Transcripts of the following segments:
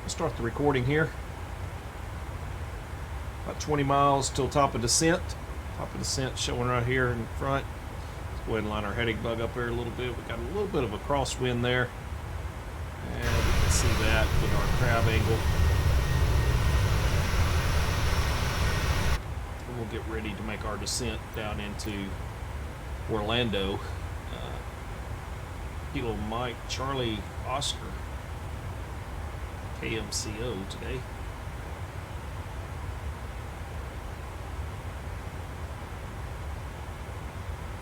We'll start the recording here. About 20 miles till top of descent. Top of descent showing right here in front. Let's go ahead and line our heading bug up here a little bit. We got a little bit of a crosswind there. And we can see that with our crab angle. And we'll get ready to make our descent down into Orlando. Kilo Mike Charlie Oscar KMCO today.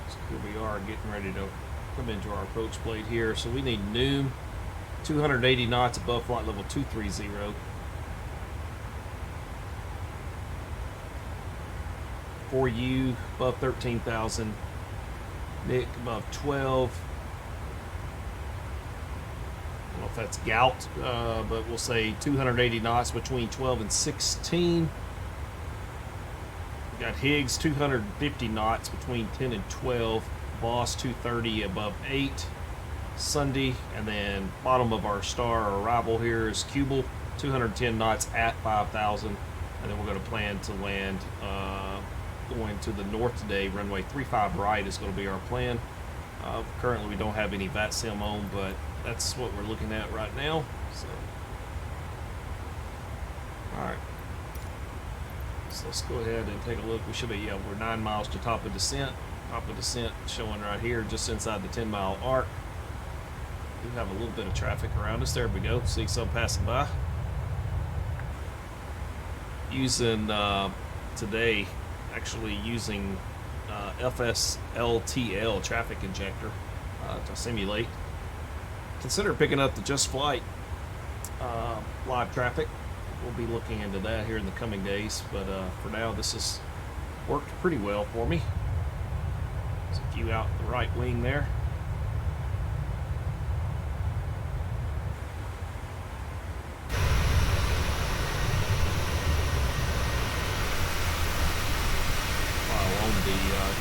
So here we are getting ready to come into our approach plate here. So we need noon, 280 knots above flight level 230. For you above 13,000. Nick above 12. I don't know if that's gout, but we'll say 280 knots between 12 and 16. We got Higgs 250 knots between 10 and 12. Boss 230 above 8. Sunday, and then bottom of our star arrival here is Cubal 210 knots at 5,000, and then we're going to plan to land going to the north today. Runway 35 right is going to be our plan. Currently we don't have any VAT sim on, but that's what we're looking at right now. So, all right. So let's go ahead and take a look. We should be, yeah, we're 9 miles to top of descent. Top of descent showing right here, just inside the 10-mile arc. We have a little bit of traffic around us. There we go. See some passing by. Using today, actually using FSLTL traffic injector to simulate. Consider picking up the Just Flight live traffic. We'll be looking into that here in the coming days, but for now this has worked pretty well for me. There's a few out the right wing there.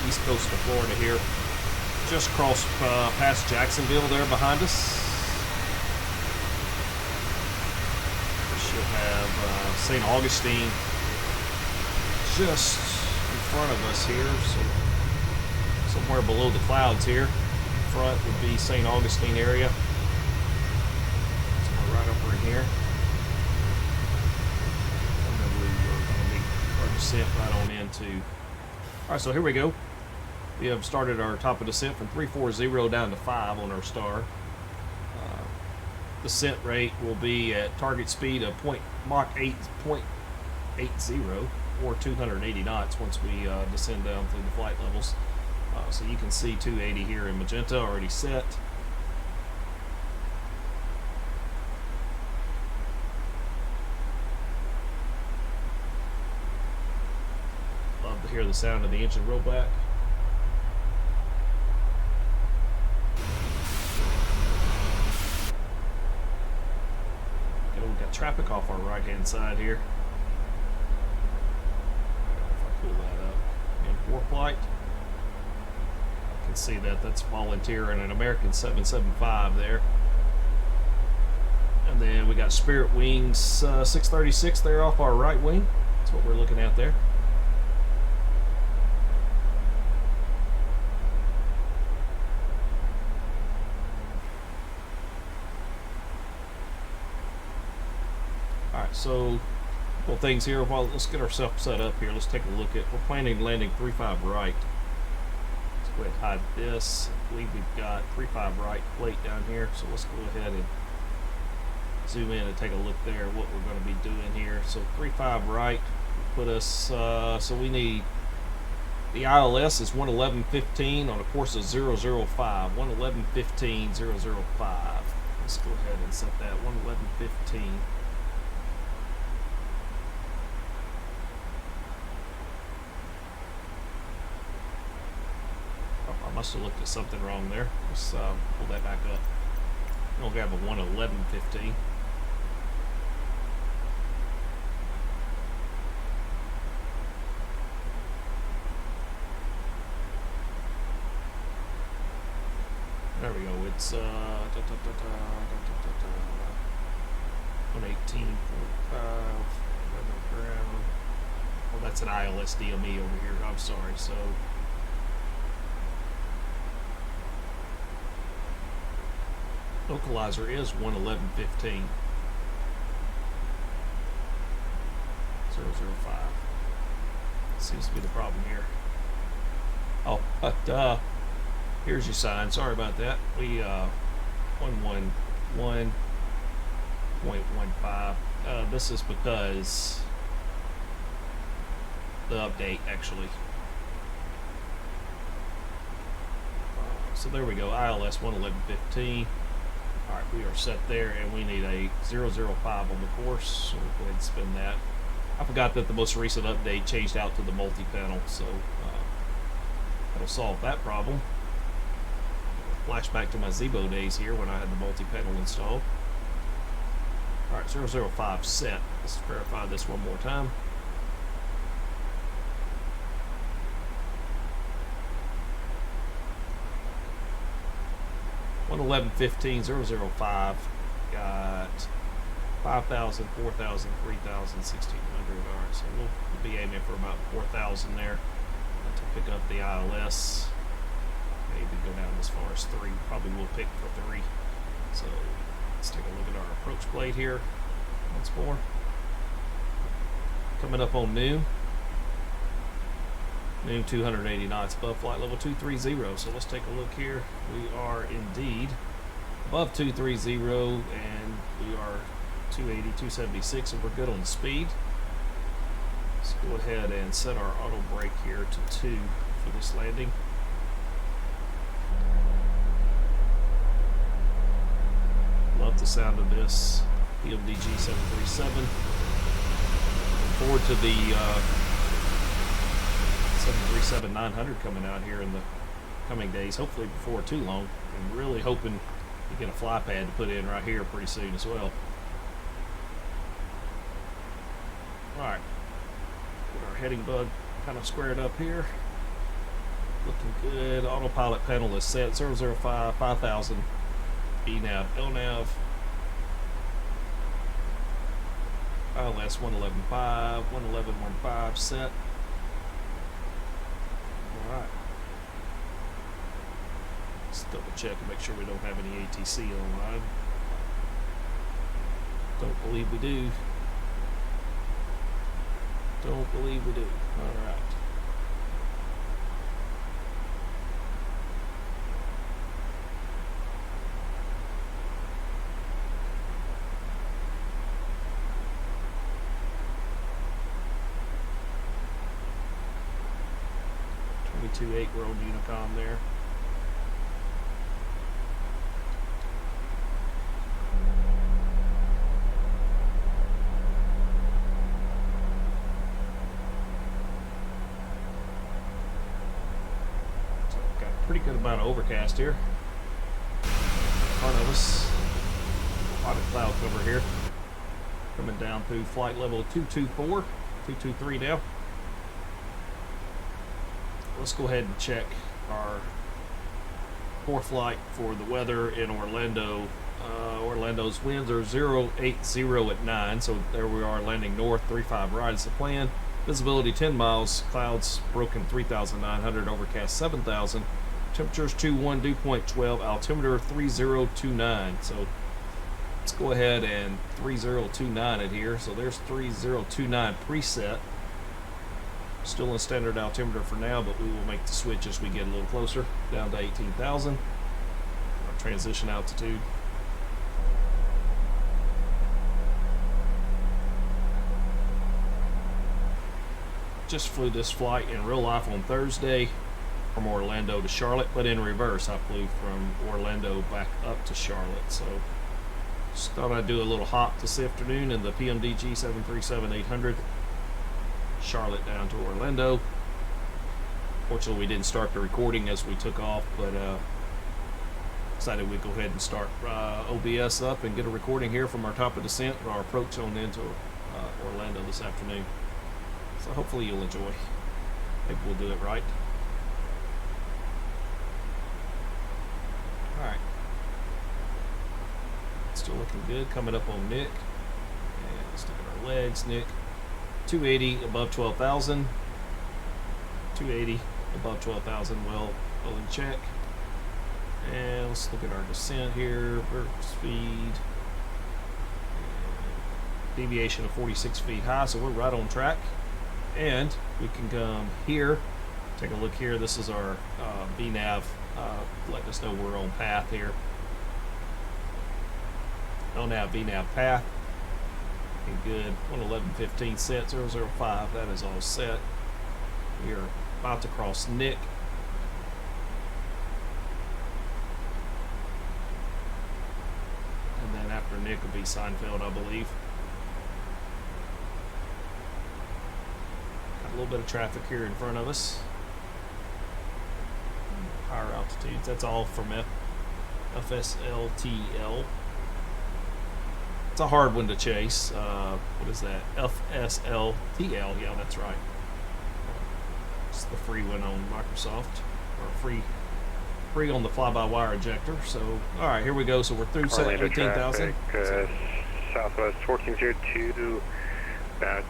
East coast of Florida here. Just crossed past Jacksonville there behind us. We should have St. Augustine just in front of us here. So somewhere below the clouds here. In front would be St. Augustine area. So right over in here. And then we're going to be our descent right on into. Alright, so here we go. We have started our top of descent from 340 down to 5 on our star. Descent rate will be at target speed of Mach 8.80 or 280 knots once we descend down through the flight levels. So you can see 280 here in magenta already set. Love to hear the sound of the engine roll back. We got traffic off our right hand side here. If I pull that up in for flight, I can see that that's Volunteer and an American 775 there. And then we got Spirit Wings 636 there off our right wing. That's what we're looking at there. So, a couple things here. Well, let's get ourselves set up here. Let's take a look at. We're planning landing 35 right. Let's go ahead and hide this. I believe we've got 35 right plate down here. So let's go ahead and zoom in and take a look there. What we're going to be doing here. So 35 right will put us. So we need the ILS is 111.15 on a course of 005. 111.15 005. Let's go ahead and set that 111.15. I must have looked at something wrong there. Let's pull that back up. We'll have a 111.15. There we go. It's 118.5. Ground. Oh, that's an ILS DME over here. I'm sorry. So localizer is 111.15. 005. Seems to be the problem here. Oh, duh. Here's your sign. Sorry about that. We 111.15. This is because the update actually. So there we go. ILS 111.15. All right, we are set there, and we need a 005 on the course. So we'll go ahead and spin that. I forgot that the most recent update changed out to the multi-panel, so that'll solve that problem. Flashback to my Zebo days here when I had the multi-panel installed. All right, 005 set. Let's verify this one more time. $111.15, 005. Got 5,000, 4,000, 3,000, 1,600. All right, so we'll be aiming for about 4,000 there to pick up the ILS. Maybe go down as far as 3. Probably will pick for 3. So let's take a look at our approach blade here once more. Coming up on noon. Noon, 280 knots above flight level 230. So let's take a look here. We are indeed above 230, and we are 280, 276, and we're good on the speed. Let's go ahead and set our auto brake here to 2 for this landing. Love the sound of this PMDG 737. Look forward to the 737-800 coming out here in the coming days, hopefully before too long. I'm really hoping to get a fly pad to put in right here pretty soon as well. Alright, get our heading bug kind of squared up here. Looking good. Autopilot panel is set. 005, 5,000. ENAV, LNAV. ILS 111.5, 111.15 set. Alright. Let's double check and make sure we don't have any ATC online. Don't believe we do. Don't believe we do. Alright. We're on Unicom there. So got a pretty good amount of overcast here in front of us. A lot of cloud cover here. Coming down through flight level 224, 223 now. Let's go ahead and check our fourth flight for the weather in Orlando. Orlando's winds are 080 at 9, so there we are landing north, 35 right is the plan. Visibility 10 miles, clouds broken 3,900, overcast 7,000. Temperatures 21, dew point 12, altimeter 3029. So let's go ahead and 3029 it here. So there's 3029 preset. Still in standard altimeter for now, but we will make the switch as we get a little closer, down to 18,000. Our transition altitude. Just flew this flight in real life on Thursday from Orlando to Charlotte, but in reverse. I flew from Orlando back up to Charlotte. So just thought I'd do a little hop this afternoon in the PMDG 737-800. Charlotte down to Orlando. Fortunately, we didn't start the recording as we took off, but decided we'd go ahead and start OBS up and get a recording here from our top of descent and our approach on into Orlando this afternoon. So hopefully you'll enjoy. Maybe we'll do it right. Alright. Still looking good. Coming up on Nick. And let's look at our legs, Nick. 280 above 12,000. 280 above 12,000. Well in check. And let's look at our descent here. Vertical speed. Deviation of 46 feet high, so we're right on track. And we can come here. Take a look here. This is our VNAV. Letting us know we're on path here. On that VNAV path. Looking good. 111.15 set. 005. That is all set. We are about to cross Nick. And then after Nick will be Seinfeld, I believe. Got a little bit of traffic here in front of us. Higher altitudes. That's all from FSLTL. It's a hard one to chase. What is that? FSLTL. Yeah, that's right. It's the free one on Microsoft, or free on the fly-by-wire ejector. So, all right, here we go. So we're through 18,000. Southwest 1402, about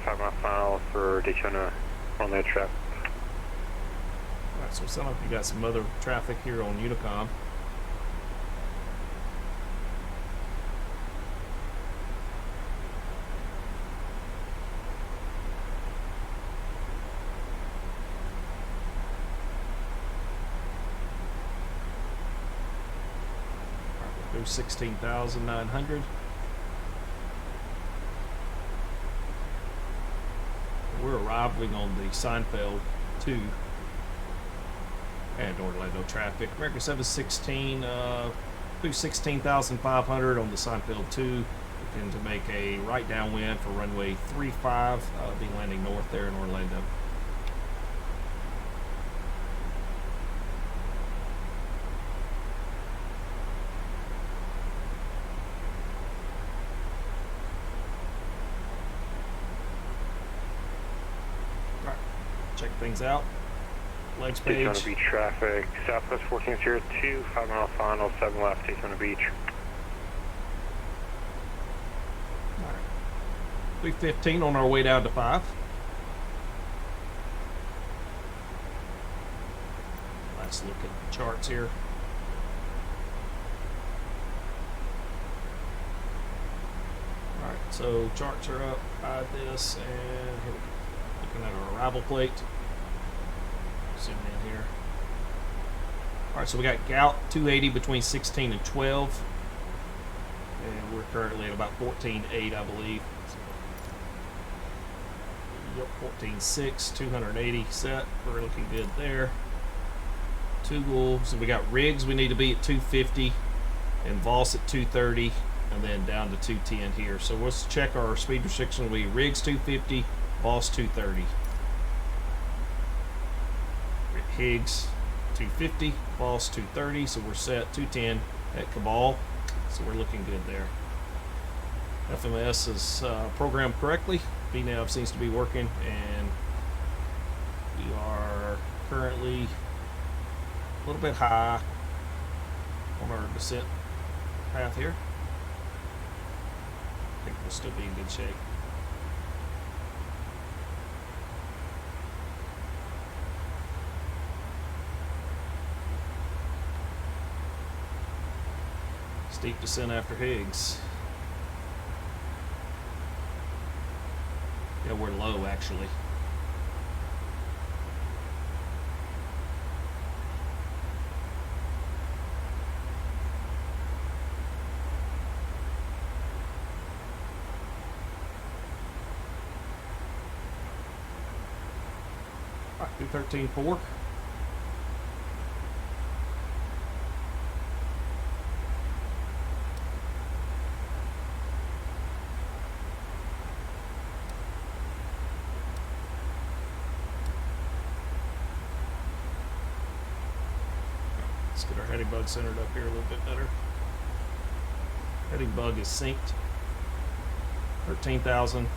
5 miles for Daytona on that trap. All right, so it sounds like you got some other traffic here on Unicom. All right, we're through 16,900. We're arriving on the Seinfeld 2 and Orlando traffic. American 716 through 16,500 on the Seinfeld 2. Looking to make a right downwind for runway 35. Be landing north there in Orlando. Check things out. Legs page. Daytona Beach traffic. Southwest 1402, 5 mile final, 7 left, Daytona Beach. Alright. 315 on our way down to 5. Let's look at the charts here. Alright, so charts are up. Hide this, and here we go. Looking at our arrival plate. Zoom in here. Alright, so we got Gout 280 between 16 and 12. And we're currently at about 14.8, I believe. Yep, 14.6, 280 set. We're looking good there. Tugel, so we got rigs we need to be at 250 and Voss at 230 and then down to 210 here. So let's check our speed restriction. We rigs 250, Voss 230. Higgs 250, Voss 230, so we're set 210 at Cabal, so we're looking good there. FMS is programmed correctly. VNAV seems to be working, and we are currently a little bit high on our descent path here. I think we'll still be in good shape. Steep descent after Higgs. Yeah, we're low actually. All right, 213.4. Let's get our heading bug centered up here a little bit better. Heading bug is synced. 13,000.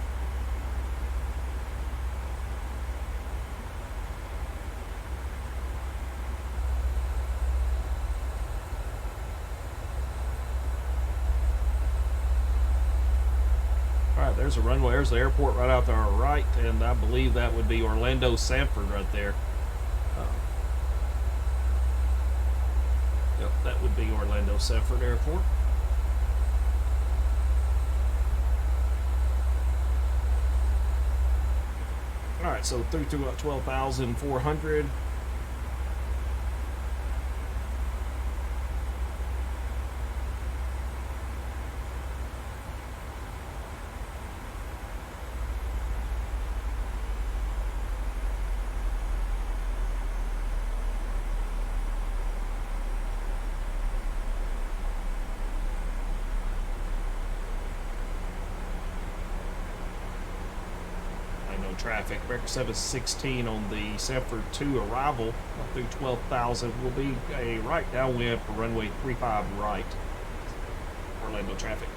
there's a runway. There's the airport right out to our right, and I believe that would be Orlando Sanford right there. Yep, that would be Orlando Sanford Airport. All right, so through to 12,400. Traffic. American 716 on the Sanford 2 arrival through 12,000 will be a right downwind for runway 35 right. Orlando traffic.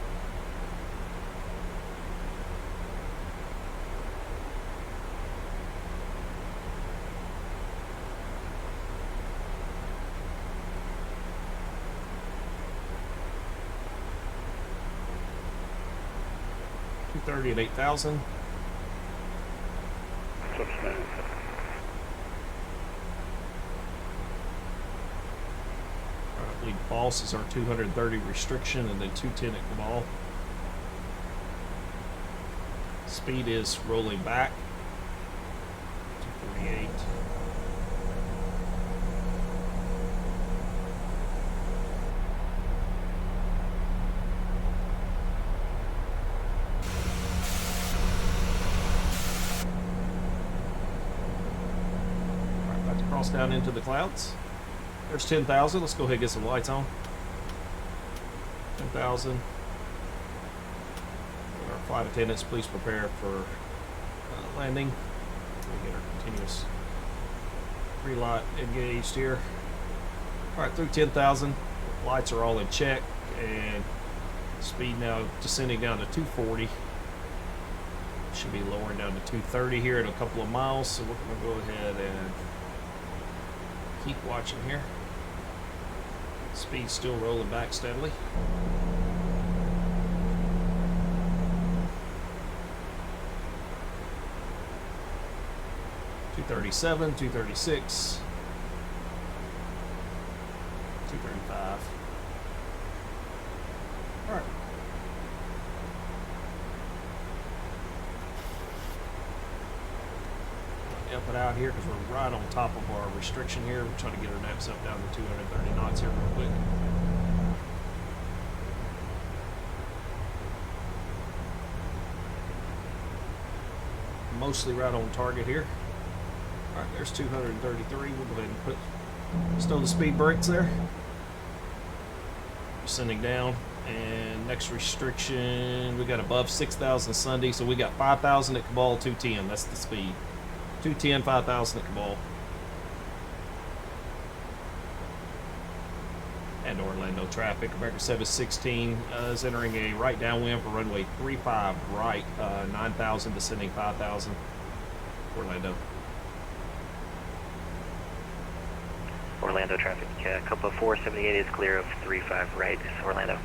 $230 at 8,000. Lead false is our 230 restriction, and then 210 at Cabal. Speed is rolling back. 248. Down into the clouds. There's 10,000. Let's go ahead and get some lights on. 10,000. Our flight attendants, please prepare for landing. We get our continuous relight engaged here. All right, through 10,000. Lights are all in check, and speed now descending down to 240. Should be lowering down to 230 here in a couple of miles. So we're going to go ahead and keep watching here. Speed still rolling back steadily. $237, 236, 235. All right. Up and out here because we're right on top of our restriction here. We're trying to get our naps up down to 230 knots here real quick. Mostly right on target here. All right, there's 233. We'll go ahead and stow the speed brakes there. Sending down, and next restriction we got above 6,000 Sunday, so we got 5,000 at Cabal, 210. That's the speed. 210, 5,000 at Cabal. And Orlando traffic. American 716 is entering a right downwind for runway 35 right, 9,000 descending 5,000. Orlando. Orlando traffic. Copa 478 is clear of 35 right. Orlando.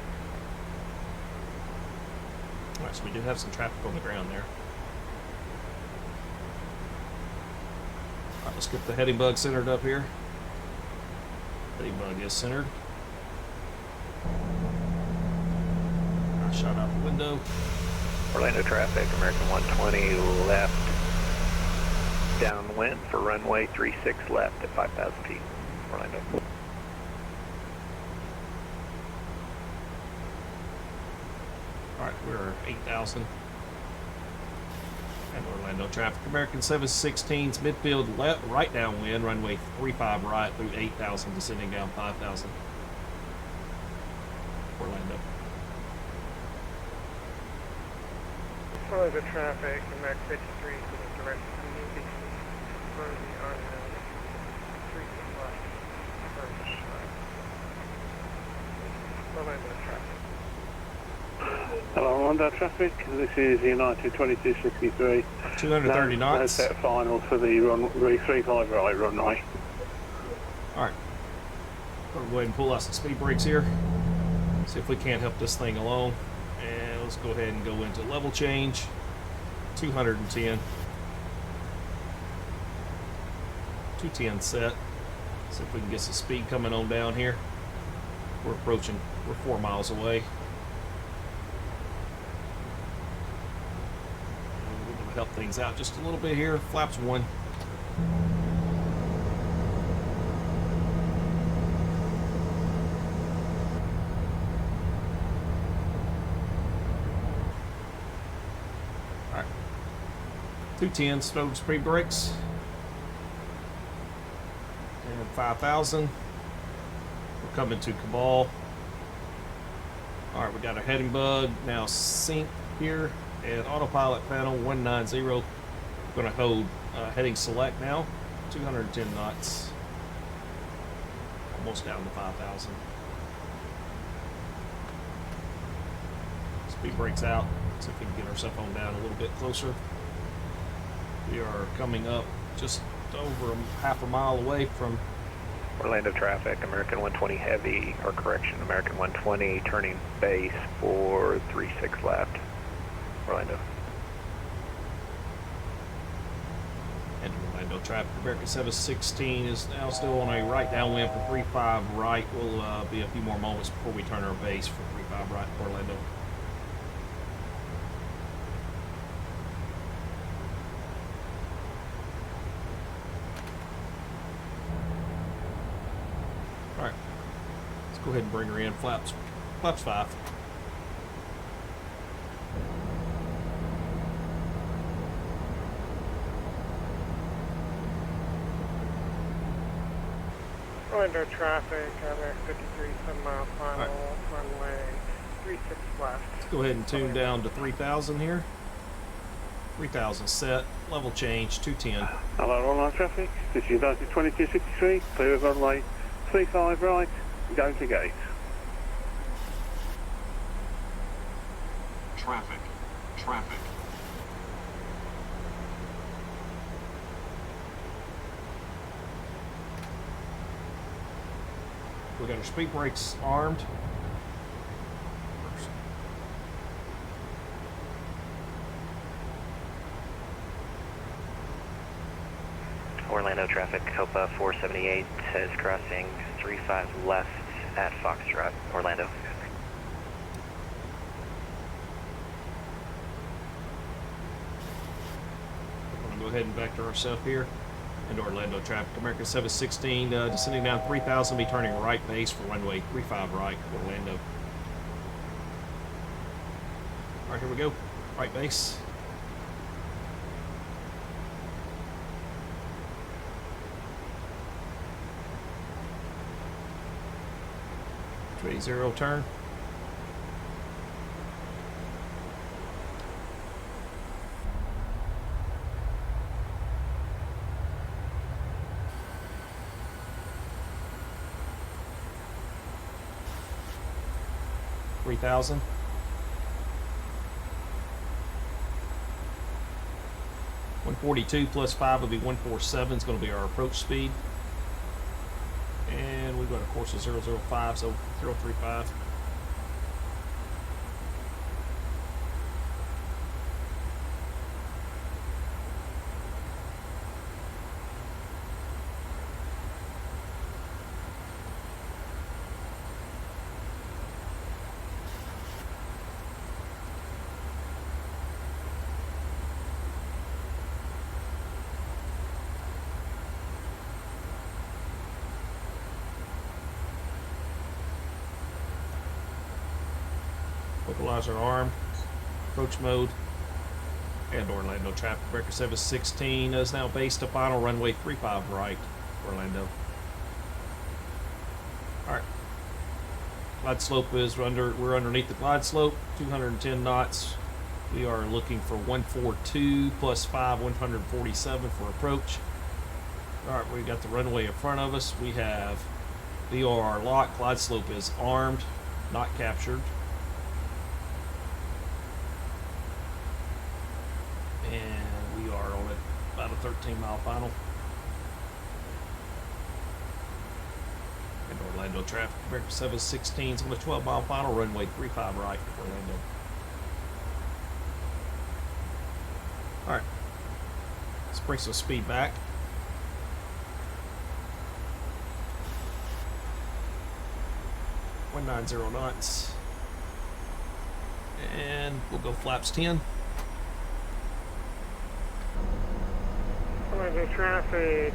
All right, so we do have some traffic on the ground there. All right, let's get the heading bug centered up here. Heading bug is centered. I shot out the window. Orlando traffic, American 120 left, downwind for runway 36 left at 5,000 feet. Orlando. All right, we're 8,000. And Orlando traffic. American 716's midfield left, right downwind, runway 35 right through 8,000, descending down 5,000. Orlando. Follow the traffic, American 53 to the direct community for the unknown 3 left. Orlando traffic. Hello, Orlando traffic. This is United 2263. 230 knots. No set final for the runway 35 right runway. All right. We'll go ahead and pull out some speed brakes here. See if we can't help this thing along. And let's go ahead and go into level change. 210. 210 set. See if we can get some speed coming on down here. We're 4 miles away. We're going to help things out just a little bit here. Flaps 1. All right. 210, slow speed brakes. And 5,000. We're coming to Cabal. All right, we got a heading bug now sync here and autopilot panel 190. We're going to hold heading select now. 210 knots. Almost down to 5,000. Speed brakes out. See if we can get ourselves on down a little bit closer. We are coming up just over half a mile away from Orlando traffic, American 120 heavy, or correction, American 120 turning base for 36 left. Orlando. and Orlando traffic. American 716 is now still on a right downwind for 35 right. Will be a few more moments before we turn our base for 35 right Orlando. Alright, let's go ahead and bring her in. Flaps 5. Orlando traffic, Max 53, 7 mile final, runway 36 left. Let's go ahead and tune down to 3,000 here. 3,000 set, level change, 210. Hello, Orlando traffic. This is United 2263. Clear of runway 35 right. Going to gate. Traffic. We got our speed brakes armed. Orlando traffic, Copa 478 is crossing 35 left at Foxtrot, Orlando. We're going to go ahead and vector ourselves here into Orlando traffic. American 716 descending down 3,000, be turning right base for runway 35 right, Orlando. All right, here we go. Right base. Trade 0 turn. $3,000. $142 plus 5 will be 147. Is going to be our approach speed. And we've got a course of 005, so 035. Localizer armed, approach mode, and Orlando traffic. American 716 is now based to final runway 35 right, Orlando. Alright. Glide slope is we're underneath the glide slope, 210 knots. We are looking for 142 plus 5, 147 for approach. Alright, we got the runway in front of us. We have VOR locked, glide slope is armed, not captured. And we are on about a 13-mile final. And Orlando traffic, American 716 is on a 12-mile final, runway 35 right, Orlando. Alright. Let's bring some speed back. .190 knots. And we'll go flaps 10. Orlando traffic,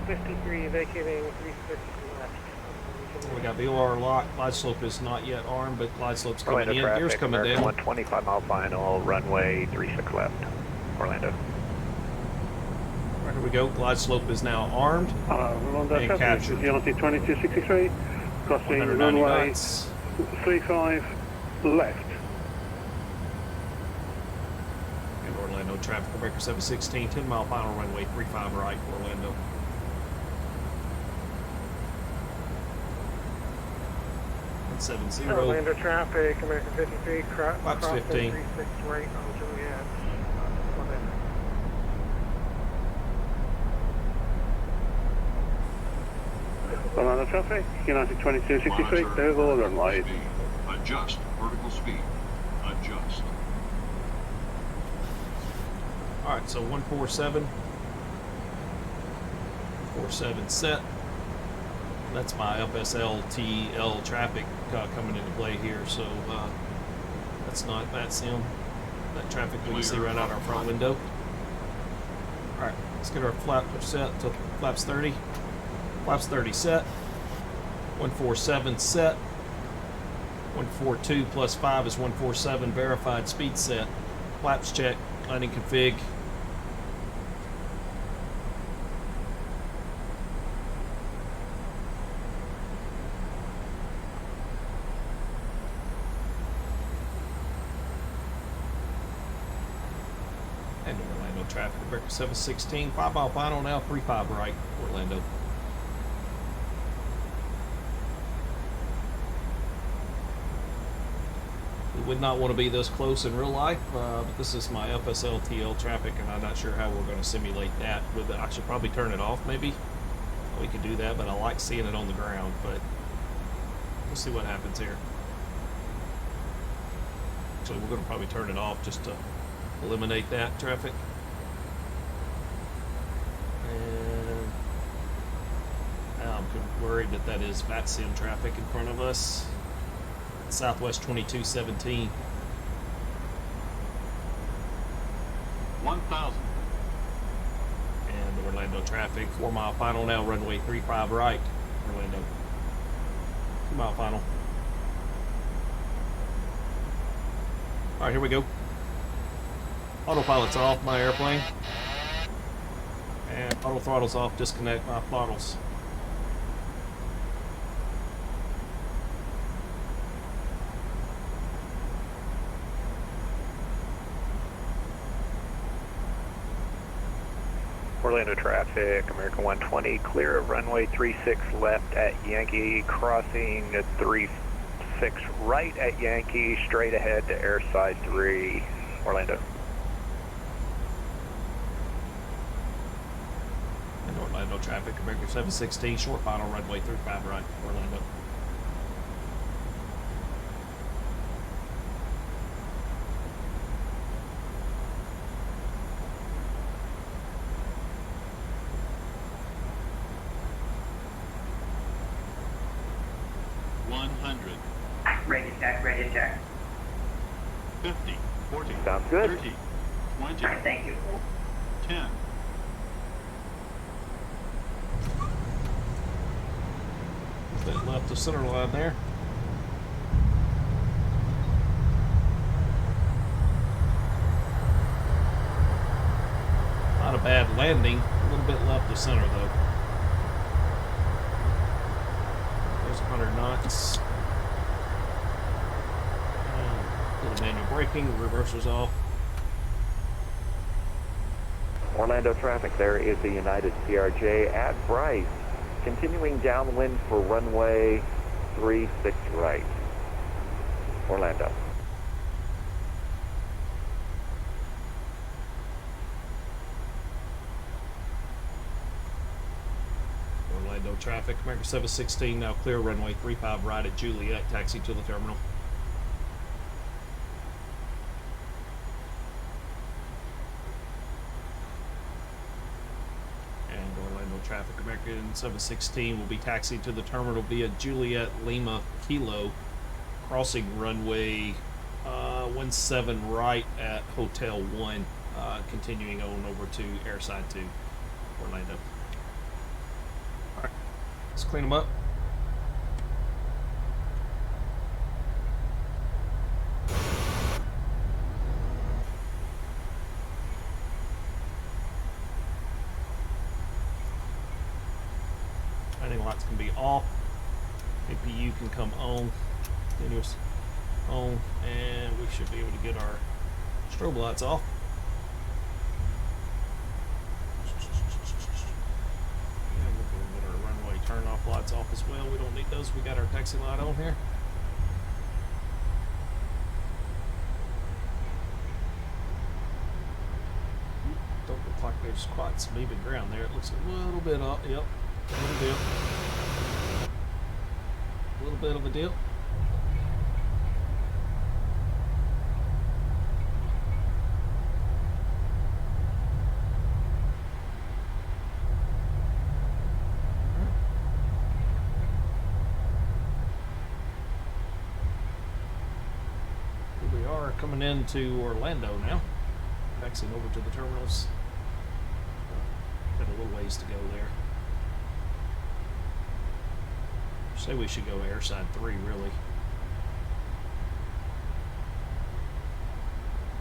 53 vacating 36 left. We got VOR locked. Glide slope is not yet armed, but glide slope's coming Orlando in. traffic, Gears coming American down. 125 mile final, runway 36 left. Orlando. Right, here we go. Glide slope is now armed. Orlando And traffic, captured. KCLT 2263, crossing 190 runway knots. 35 left. And Orlando traffic, American 716, 10 mile final runway 35 right, Orlando. Orlando traffic, American 53, Flaps crossing 15. 36 right on Juliet. Orlando. Orlando traffic, United 2263, clear of all runways. Adjust vertical speed. Adjust. Alright, so 147. 47 set. That's my FSLTL traffic coming into play here, so that's not that sim. That traffic we can see right out our front window. Alright, let's get our flap set to flaps 30. Flaps 30 set. 147 set. 142 plus 5 is 147 verified speed set. Flaps check. Landing config. And Orlando traffic, American 716, 5 mile final now, 35 right, Orlando. We would not want to be this close in real life, but this is my FSLTL traffic, and I'm not sure how we're going to simulate that. I should probably turn it off, maybe. We could do that, but I like seeing it on the ground, but we'll see what happens here. So we're going to probably turn it off just to eliminate that traffic. And now I'm worried that that is VATSIM traffic in front of us. Southwest 2217. 1,000. And Orlando traffic, 4 mile final now, runway 35 right, Orlando. 2 mile final. Alright, here we go. Autopilot's off my airplane. And auto throttle's off, disconnect my throttles. Orlando traffic, American 120, clear of runway 36 left at Yankee, crossing 36 right at Yankee, straight ahead to airside 3, Orlando. And Orlando traffic, American 716, short final runway 35 right, Orlando. Ready to check, ready to check. 50, 40, Sounds good. 30, 20, All right, thank you. 10. That left the center line there. Not a bad landing. A little bit left of center though. There's 100 knots. Little manual braking, reversers off. Orlando traffic, there is the United CRJ at Bryce, continuing downwind for runway 36 right. Orlando. Orlando traffic, American 716 now clear runway 35 right at Juliet, taxi to the terminal. traffic. American 716 will be taxiing to the terminal via Juliet Lima Kilo, crossing runway 17 right at Hotel 1, continuing on over to Airside 2, Orlando. Alright, let's clean them up. Landing lights can be off. APU can come on. Continuous on, and we should be able to get our strobe lights off. And we're going to get our runway turn off lights off as well. We don't need those. We got our taxi light on here. Don't look like there's quite some even ground there. It looks a little bit up. Yep, a little dip. A little bit of a dip. Coming into Orlando now, taxiing over to the terminals. Got a little ways to go there. Say we should go Airside 3, really.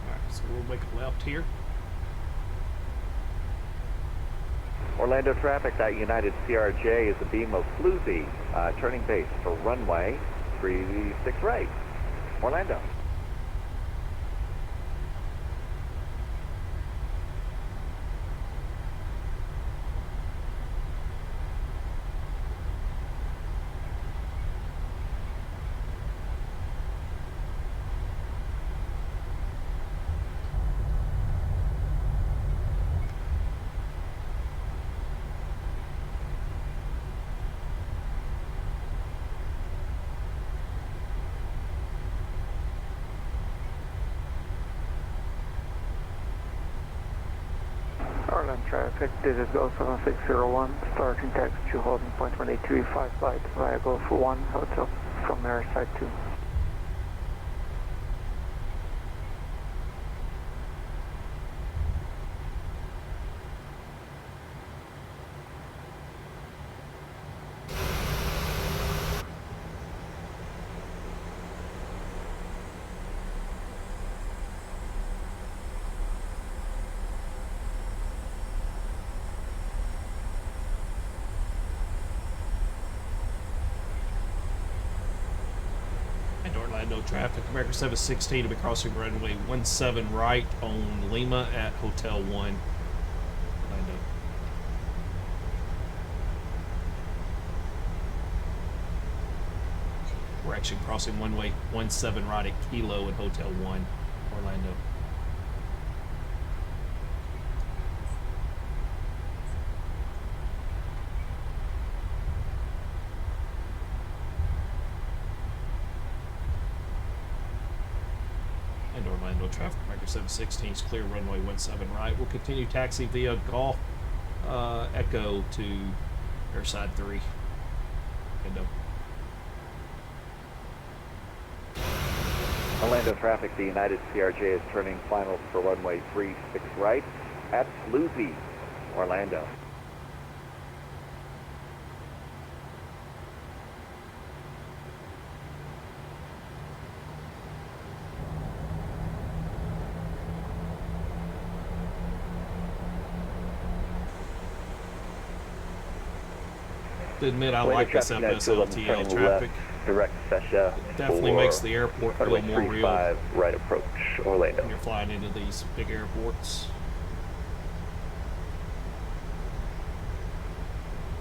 Alright, so we'll make a left here. Orlando traffic, that United CRJ is a beam of Floozy, turning base for runway 36 right. Orlando. Orlando traffic, this is Go 7601, starting taxi to holding point 1835 flight via Go 1 Hotel from Airside 2. Orlando traffic, American 716 to be crossing runway 17 right on Lima at Hotel 1, Orlando. Correction, crossing runway 17 right at Kilo at Hotel 1, Orlando. Orlando traffic, American 716 is clear runway 17 right. We'll continue taxi via Golf Echo to Airside 3. Orlando. Orlando traffic, the United CRJ is turning final for runway 36 right at Floozy, Orlando. To admit, I like this FSLTL traffic. Direct Sesha. Definitely makes the airport feel more real. Right approach, Orlando. When you're flying into these big airports.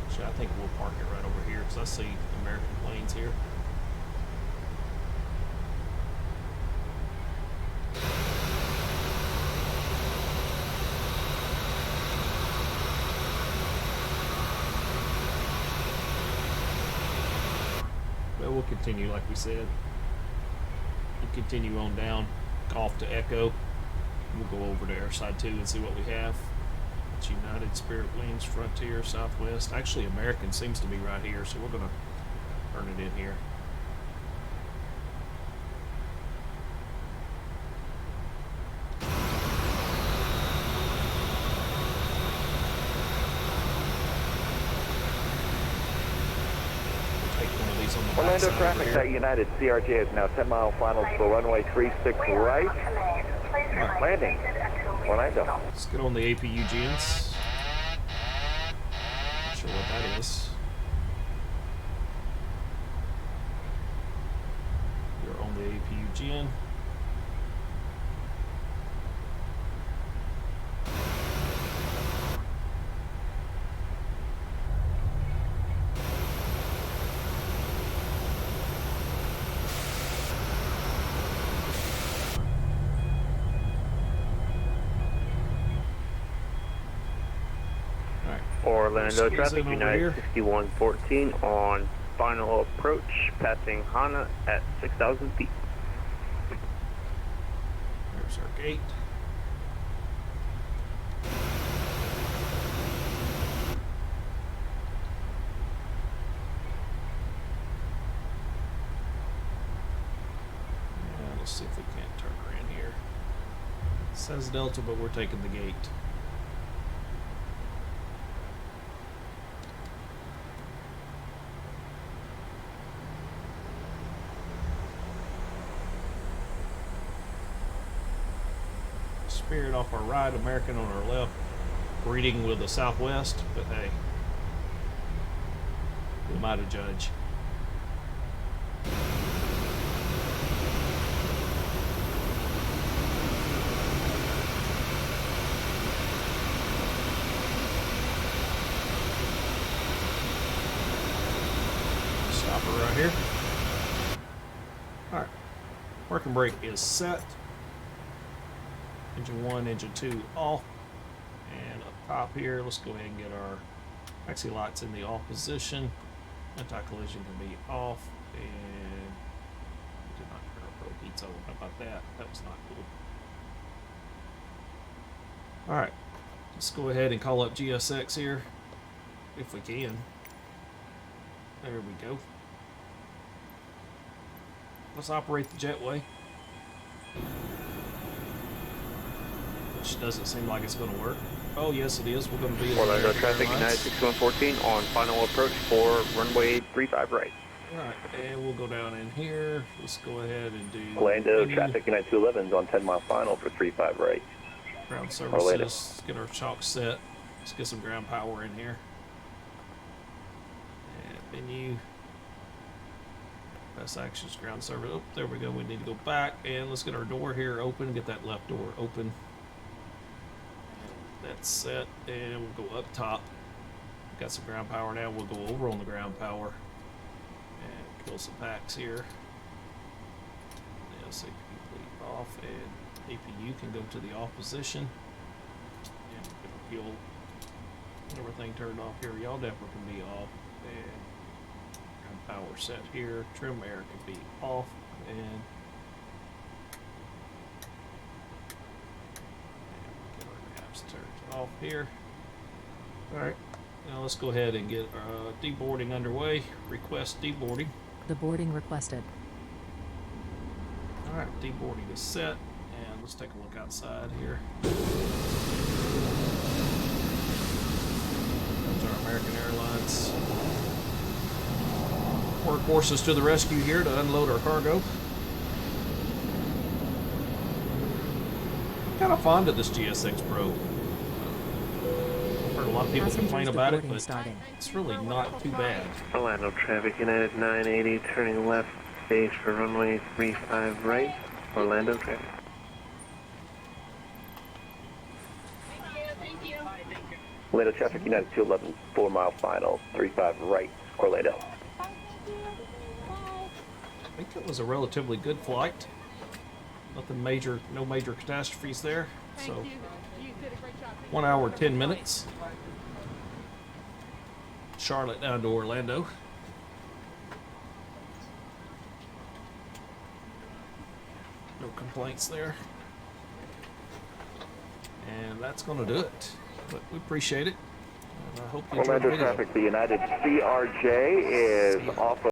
Actually, I think we'll park it right over here because I see American planes here. We'll continue like we said. We'll continue on down, Golf to Echo. We'll go over to Airside 2 and see what we have. It's United, Spirit Wings, Frontier, Southwest. Actually, American seems to be right here, so we're gonna turn it in here. Take one of these on the Orlando backside traffic over at here. United CRJ is now 10-mile finals for runway 36 right. Landing. Orlando. Let's get on the APU gens. Not sure what that is. We're on the APU gen. Orlando Squeeze traffic, in over United here. 6114 on final approach, passing Hana at 6,000 feet. There's our gate. And let's see if we can't turn her in here. It says Delta, but we're taking the gate. Spirit off our right, American on our left, breeding with the Southwest, but hey, who am I to judge? Stop her right here. Alright, parking brake is set. Engine 1, engine 2 off. And up top here, let's go ahead and get our taxi lights in the off position. Anti-collision can be off. And we did not turn our probe heats on. How about that? That was not cool. Alright, let's go ahead and call up GSX here. If we can. There we go. Let's operate the jetway. Which doesn't seem like it's going to work. Oh, yes, it is. We're going to be in Orlando the traffic, airlines. United 6114 on final approach for runway 35 right. Alright, and we'll go down in here. Let's go ahead and do Orlando menu, traffic, United 211 is on 10-mile final for 35 right. ground Orlando. services. Let's get our chalk set. Let's get some ground power in here. And menu. Best actions, ground service. Oh, there we go. We need to go back. And let's get our door here open. Get that left door open. That's set. And we'll go up top. Got some ground power now. We'll go over on the ground power. And kill some packs here. The SAP complete off. And APU can go to the off position. And get our fuel. Everything turned off here. Yaw damper can be off. And power set here, trim air can be off, and get our caps turned off here. Alright, now let's go ahead and get deboarding underway. Request deboarding. The boarding requested. Alright, deboarding is set, and let's take a look outside here. Those are American Airlines workhorses to the rescue here to unload our cargo. Kind of fond of this GSX Pro. I've heard a lot of people complain about it, but it's really not too bad. Orlando traffic, United 980, turning left, base for runway 35 right. Orlando traffic. Orlando traffic, United 211, 4-mile final, 35 right, Orlando. I think it was a relatively good flight. Nothing major, no major catastrophes there. So, 1 hour, 10 minutes. Charlotte down to Orlando. No complaints there. And that's going to do it. But we appreciate it. And I hope you enjoyed the Orlando video. traffic, the United CRJ is off of